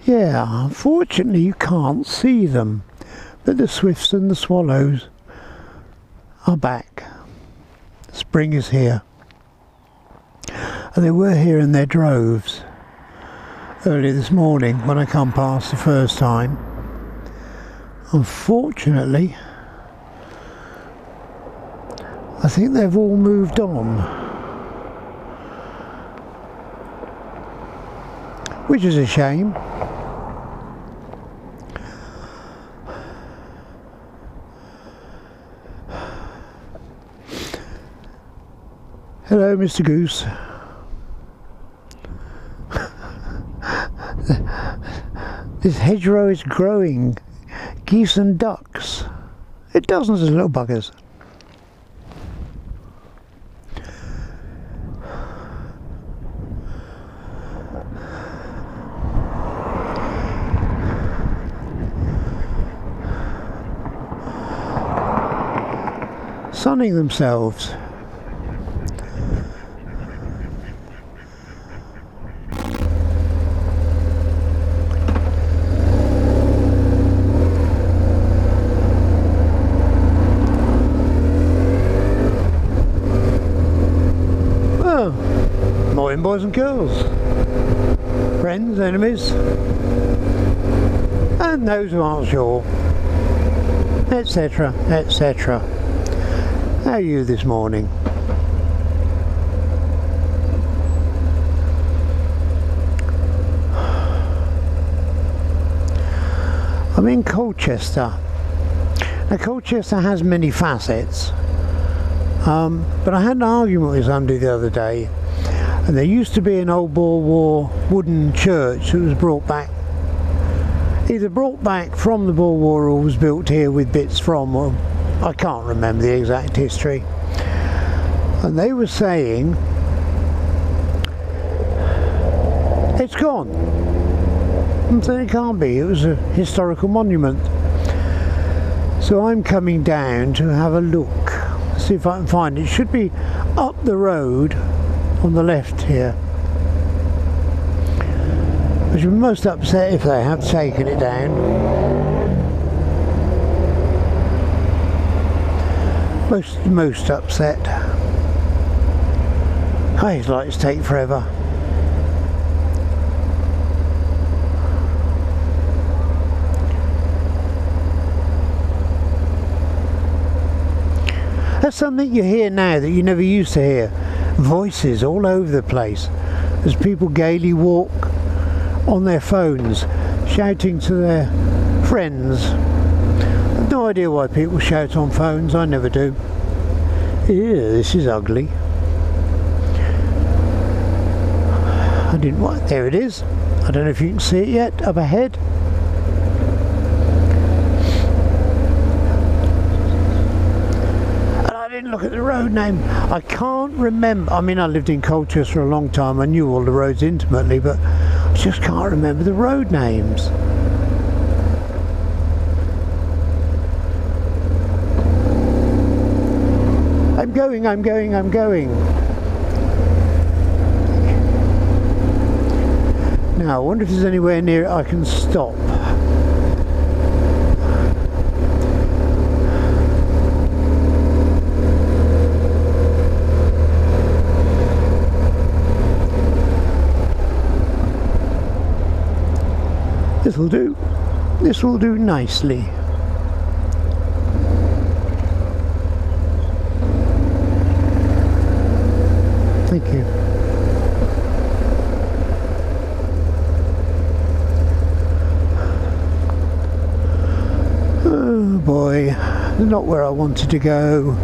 Yeah, unfortunately you can't see them, but the swifts and the swallows are back. Spring is here. And they were here in their droves earlier this morning when I come past the first time. Unfortunately, I think they've all moved on, which is a shame. Hello, Mr. Goose. This hedgerow is growing geese and ducks. It dozens of little buggers. Sunning themselves. Morning, boys and girls, friends, enemies, and those who aren't sure, etc, etc. How are you this morning? I'm in Colchester. Now Colchester has many facets, but I had an argument with somebody the other day, and there used to be an old Boer War wooden church that was brought back, either brought back from the Boer War or was built here with bits from, or I can't remember the exact history. And they were saying it's gone. And so it can't be, it was a historical monument. So I'm coming down to have a look, see if I can find it. It should be up the road on the left here. I should be most upset if they have taken it down. Most upset. These lights take forever. That's something you hear now that you never used to hear. Voices all over the place as people gaily walk on their phones, shouting to their friends. I've no idea why people shout on phones, I never do. Ew, this is ugly. I didn't want, there it is. I don't know if you can see it yet, up ahead. Look at the road name. I can't remember. I mean, I lived in Colchester for a long time. I knew all the roads intimately, but I just can't remember the road names. I'm going. Now, I wonder if there's anywhere near it I can stop. This will do nicely. Thank you. Oh boy, not where I wanted to go.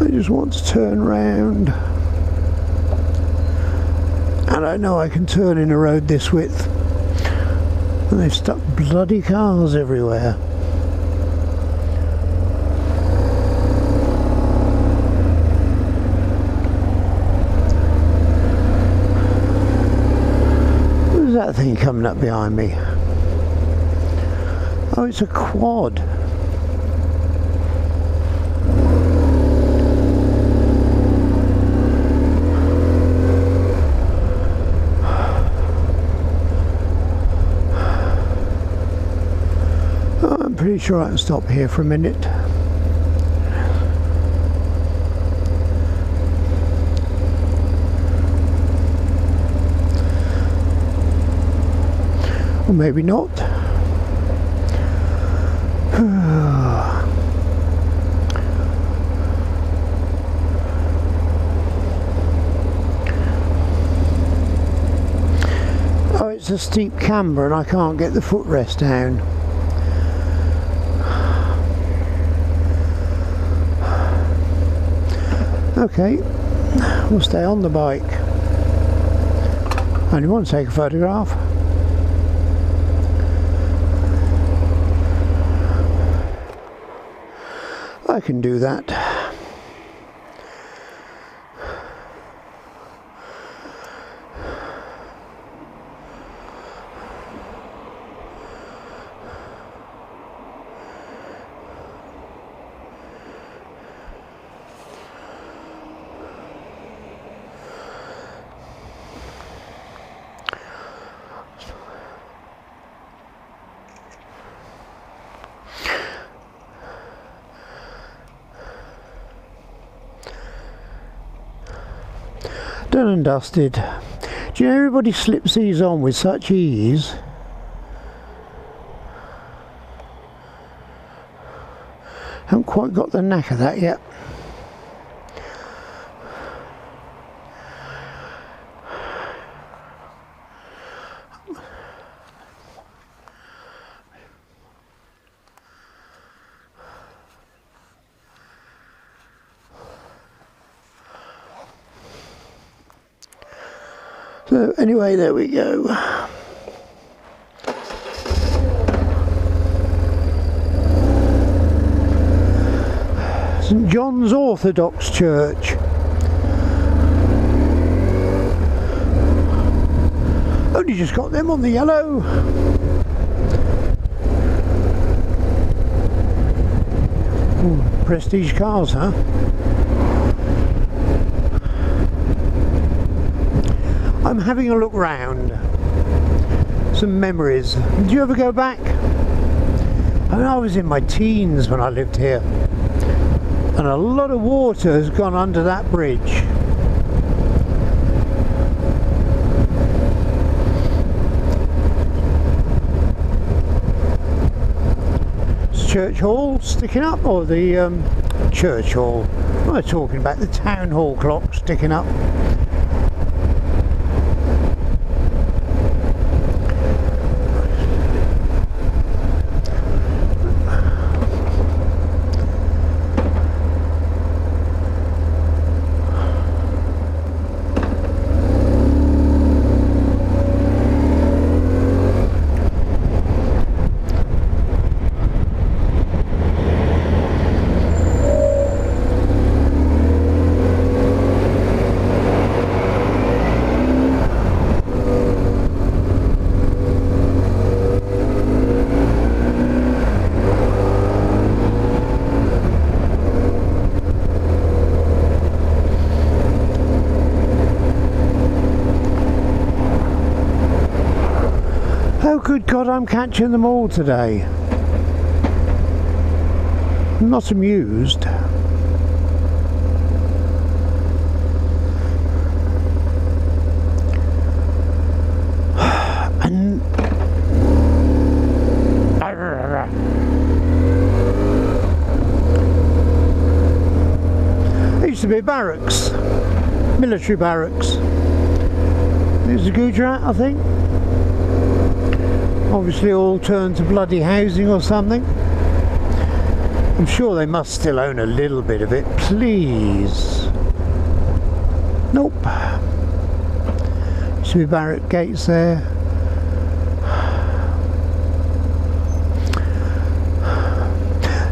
I just want to turn round, and I know I can turn in a road this width, and they've stuck bloody cars everywhere. Who's that thing coming up behind me? Oh, it's a quad. I'm pretty sure I can stop here for a minute. Or maybe not. Oh, it's a steep camber and I can't get the footrest down. Okay, we'll stay on the bike. Only want to take a photograph. I can do that. Done and dusted. Do you know everybody slips these on with such ease? Haven't quite got the knack of that yet. So anyway, there we go. St John's Orthodox Church. Only just got them on the yellow. Ooh, prestige cars, huh? I'm having a look round. Some memories. Did you ever go back? I mean, I was in my teens when I lived here, and a lot of water has gone under that bridge. Is Church Hall sticking up, or the Church Hall? I'm talking about the Town Hall clock sticking up. Oh good God, I'm catching them all today. I'm not amused. And there used to be barracks, military barracks. There's a Gujarat, I think. Obviously all turned to bloody housing or something. I'm sure they must still own a little bit of it. Please. Nope. Used to be barrack gates there.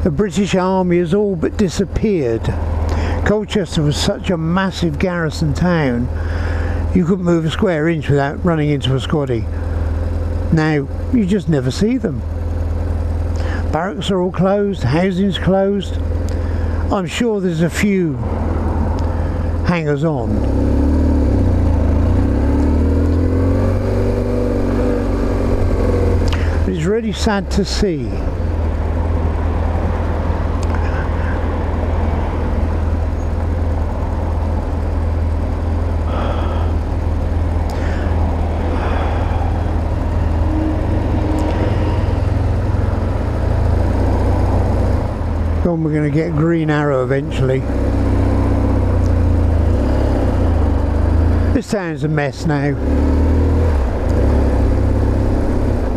The British Army has all but disappeared. Colchester was such a massive garrison town, you couldn't move a square inch without running into a squaddy. Now, you just never see them. Barracks are all closed, housing's closed. I'm sure there's a few hangers on. But it's really sad to see Come on, we're going to get green arrow eventually. This town's a mess now.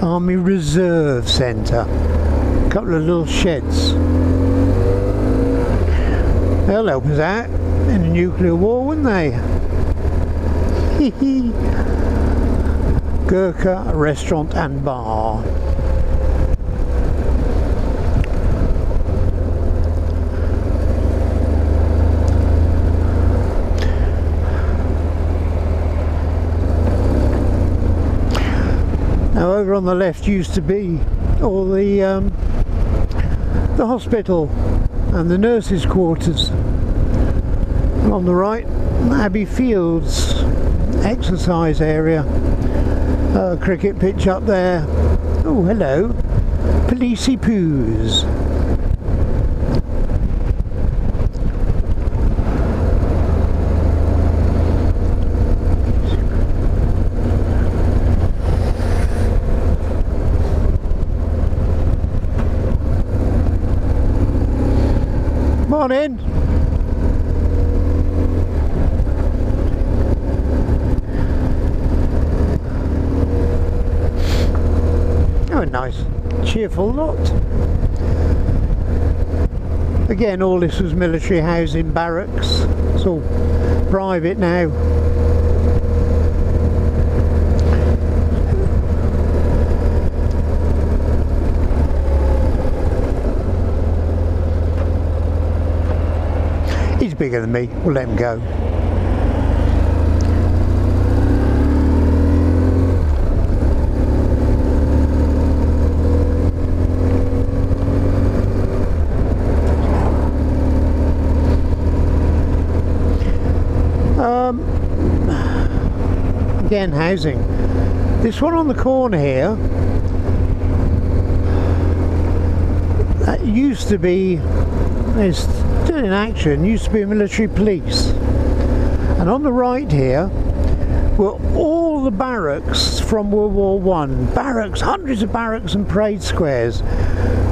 Army Reserve Centre. A couple of little sheds. They'll help us out in the nuclear war, wouldn't they? Gurkha Restaurant and Bar. Now over on the left used to be all the hospital and the nurses' quarters. And on the right, Abbey Fields exercise area. Cricket pitch up there. Oh, hello. Policey poos. Morning. Oh, a nice cheerful lot. Again, all this was military housing, barracks. It's all private now. He's bigger than me, we'll let him go. Again, housing. This one on the corner here, that used to be, it's still in action, used to be a military police. And on the right here were all the barracks from World War One. Barracks, hundreds of barracks and parade squares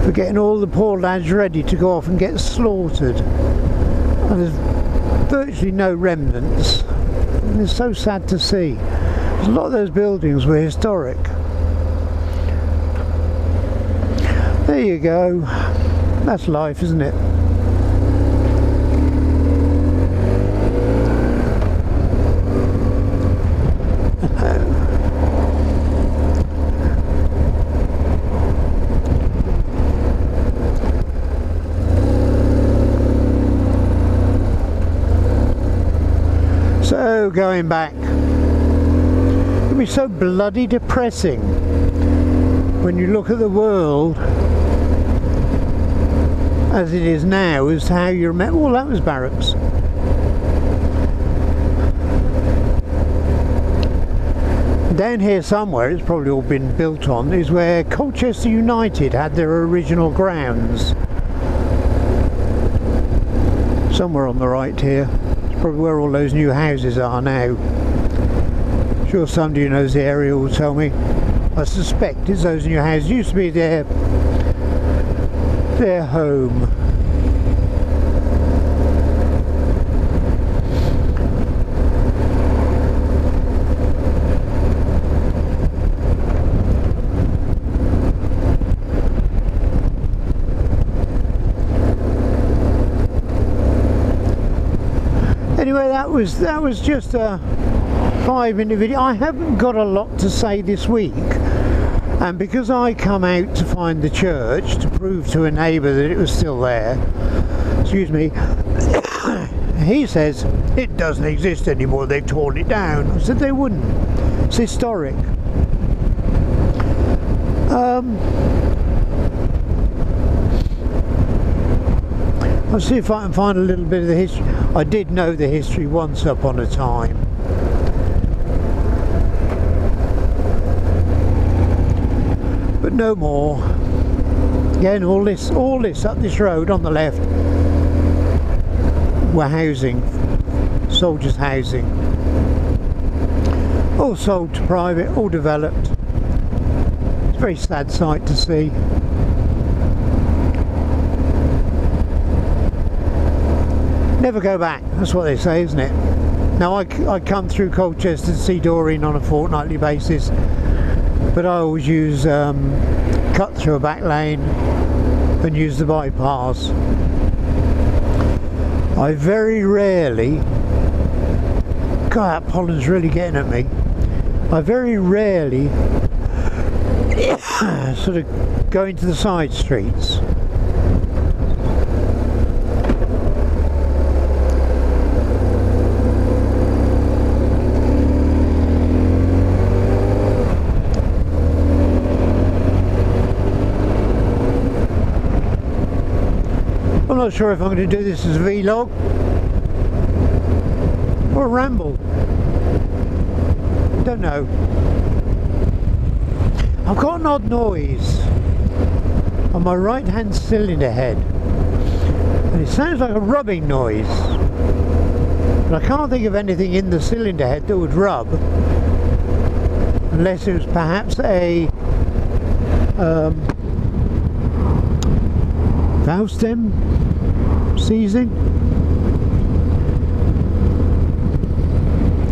for getting all the poor lads ready to go off and get slaughtered. And there's virtually no remnants. And it's so sad to see. A lot of those buildings were historic. There you go. That's life, isn't it? So, going back. It can be so bloody depressing when you look at the world as it is now, as to how you remember. Well, that was barracks. Down here somewhere, it's probably all been built on, is where Colchester United had their original grounds. Somewhere on the right here. It's probably where all those new houses are now. Sure somebody who knows the area will tell me. I suspect it's those new houses. Used to be their home. Anyway, that was just a 5-minute video. I haven't got a lot to say this week, and because I come out to find the church to prove to a neighbour that it was still there, excuse me, he says it doesn't exist anymore, they've torn it down. I said they wouldn't, it's historic. I'll see if I can find a little bit of the history. I did know the history once upon a time. But no more. Again, all this up this road on the left were housing, soldiers' housing. All sold to private, all developed. It's a very sad sight to see. Never go back, that's what they say, isn't it? Now I come through Colchester to see Doreen on a fortnightly basis, but I always use cut through a back lane and use the bypass. I very rarely, God, that pollen's really getting at me. I very rarely sort of go into the side streets. I'm not sure if I'm going to do this as a vlog or a ramble. Don't know. I've got an odd noise on my right hand cylinder head, and it sounds like a rubbing noise, but I can't think of anything in the cylinder head that would rub, unless it was perhaps a valve stem seizing.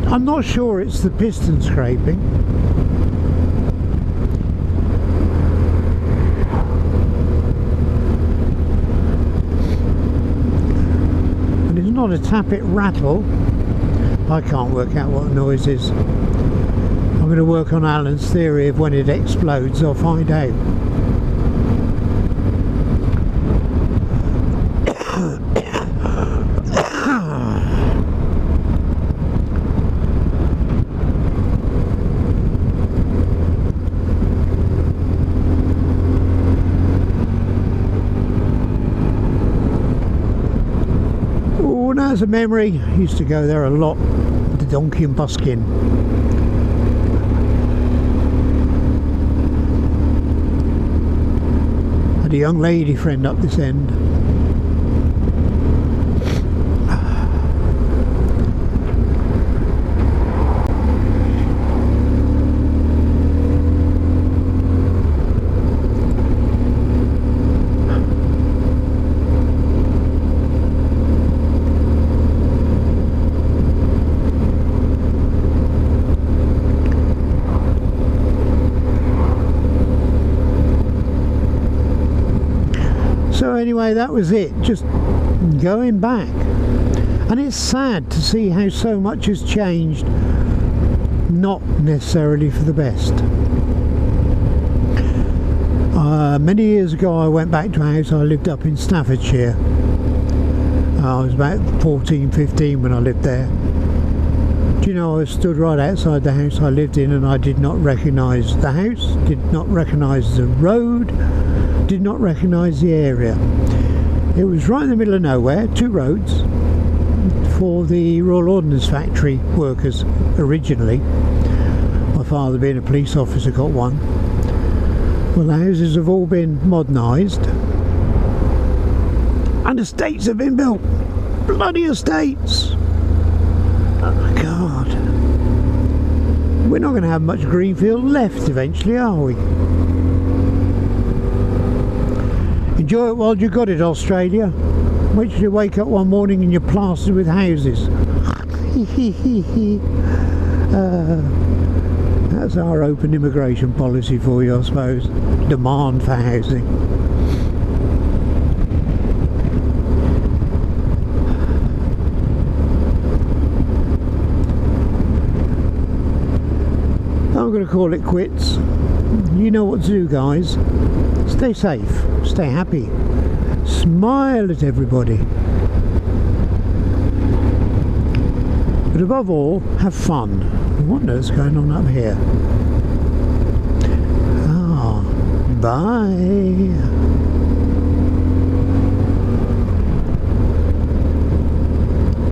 I'm not sure it's the piston scraping. And it's not a tappet rattle. I can't work out what the noise is. I'm going to work on Alan's theory of when it explodes. I'll find out. As a memory, I used to go there a lot, the Donkey and Buskin. Had a young lady friend up this end. So anyway, that was it, just going back, and it's sad to see how so much has changed, not necessarily for the best. Many years ago I went back to a house I lived up in Staffordshire. I was about 14, 15 when I lived there. Do you know, I stood right outside the house I lived in, and I did not recognise the house, did not recognise the road, did not recognise the area. It was right in the middle of nowhere, two roads for the Royal Ordnance Factory workers originally. My father, being a police officer, got one. Well, the houses have all been modernised and estates have been built. Bloody estates! Oh my God. We're not going to have much greenfield left eventually, are we? Enjoy it while you got it, Australia. Wait till you wake up one morning and you're plastered with houses. That's our open immigration policy for you, I suppose. Demand for housing. I'm going to call it quits. You know what to do, guys. Stay safe, stay happy, smile at everybody, but above all, have fun. What on earth's going on up here? Ah, bye.